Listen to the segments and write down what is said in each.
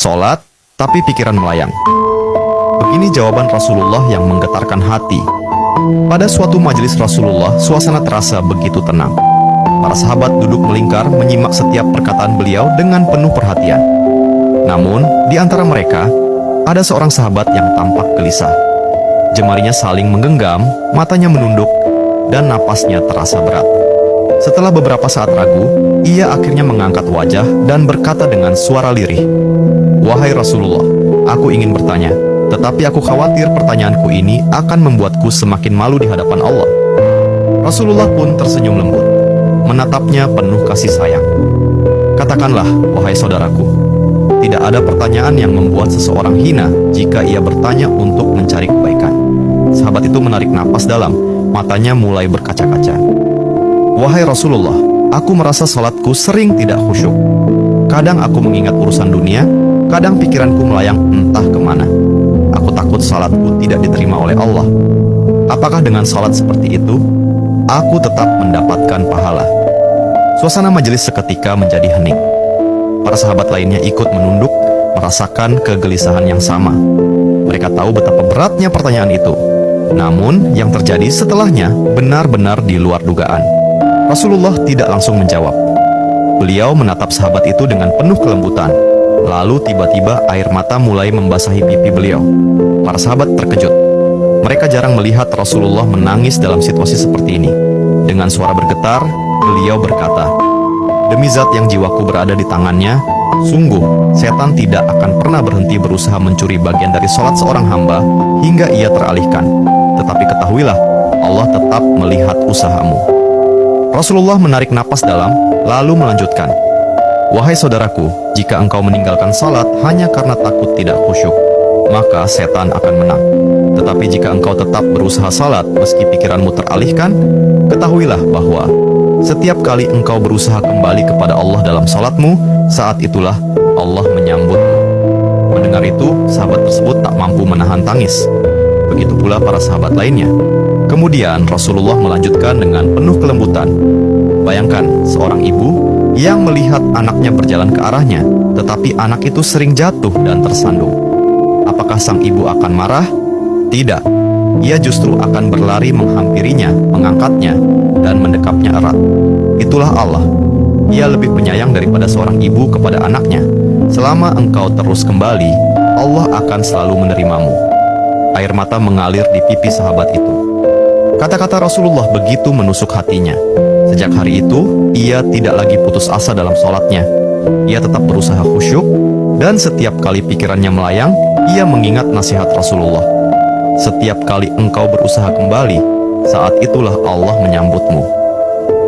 Sholat, tapi pikiran melayang. Begini jawaban Rasulullah yang menggetarkan hati. Pada suatu majelis Rasulullah, suasana terasa begitu tenang. Para sahabat duduk melingkar menyimak setiap perkataan beliau dengan penuh perhatian. Namun, di antara mereka, ada seorang sahabat yang tampak gelisah. Jemarinya saling menggenggam, matanya menunduk, dan napasnya terasa berat. Setelah beberapa saat ragu, ia akhirnya mengangkat wajah dan berkata dengan suara lirih, "Wahai Rasulullah, aku ingin bertanya, tetapi aku khawatir pertanyaanku ini akan membuatku semakin malu di hadapan Allah." Rasulullah pun tersenyum lembut, menatapnya penuh kasih sayang. "Katakanlah, wahai saudaraku, tidak ada pertanyaan yang membuat seseorang hina jika ia bertanya untuk mencari kebaikan." Sahabat itu menarik napas dalam, matanya mulai berkaca-kaca. "Wahai Rasulullah, aku merasa salatku sering tidak khusyuk. Kadang aku mengingat urusan dunia, kadang pikiranku melayang entah kemana. Aku takut salatku tidak diterima oleh Allah. Apakah dengan salat seperti itu, aku tetap mendapatkan pahala?" Suasana majelis seketika menjadi hening. Para sahabat lainnya ikut menunduk, merasakan kegelisahan yang sama. Mereka tahu betapa beratnya pertanyaan itu. Namun, yang terjadi setelahnya benar-benar di luar dugaan. Rasulullah tidak langsung menjawab. Beliau menatap sahabat itu dengan penuh kelembutan. Lalu tiba-tiba air mata mulai membasahi pipi beliau. Para sahabat terkejut. Mereka jarang melihat Rasulullah menangis dalam situasi seperti ini. Dengan suara bergetar, beliau berkata, "Demi zat yang jiwaku berada di tangannya, sungguh setan tidak akan pernah berhenti berusaha mencuri bagian dari sholat seorang hamba hingga ia teralihkan. Tetapi ketahuilah, Allah tetap melihat usahamu." Rasulullah menarik napas dalam, lalu melanjutkan, "Wahai saudaraku, jika engkau meninggalkan salat hanya karena takut tidak khusyuk, maka setan akan menang. Tetapi jika engkau tetap berusaha salat meski pikiranmu teralihkan, ketahuilah bahwa setiap kali engkau berusaha kembali kepada Allah dalam salatmu, saat itulah Allah menyambutmu." Mendengar itu, sahabat tersebut tak mampu menahan tangis. Begitu pula para sahabat lainnya. Kemudian Rasulullah melanjutkan dengan penuh kelembutan, "Bayangkan seorang ibu yang melihat anaknya berjalan ke arahnya, tetapi anak itu sering jatuh dan tersandung. Apakah sang ibu akan marah? Tidak. Ia justru akan berlari menghampirinya, mengangkatnya, dan mendekapnya erat. Itulah Allah. Ia lebih penyayang daripada seorang ibu kepada anaknya. Selama engkau terus kembali, Allah akan selalu menerimamu." Air mata mengalir di pipi sahabat itu. Kata-kata Rasulullah begitu menusuk hatinya. Sejak hari itu, ia tidak lagi putus asa dalam sholatnya. Ia tetap berusaha khusyuk, dan setiap kali pikirannya melayang, ia mengingat nasihat Rasulullah. "Setiap kali engkau berusaha kembali, saat itulah Allah menyambutmu."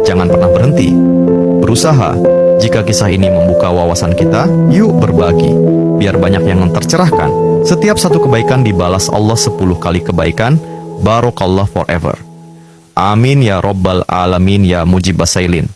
Jangan pernah berhenti. Berusaha. Jika kisah ini membuka wawasan kita, yuk berbagi. Biar banyak yang tercerahkan. Setiap satu kebaikan dibalas Allah 10 kali kebaikan. Barakallah forever. Amin ya Rabbal Alamin ya Mujibas Sailin.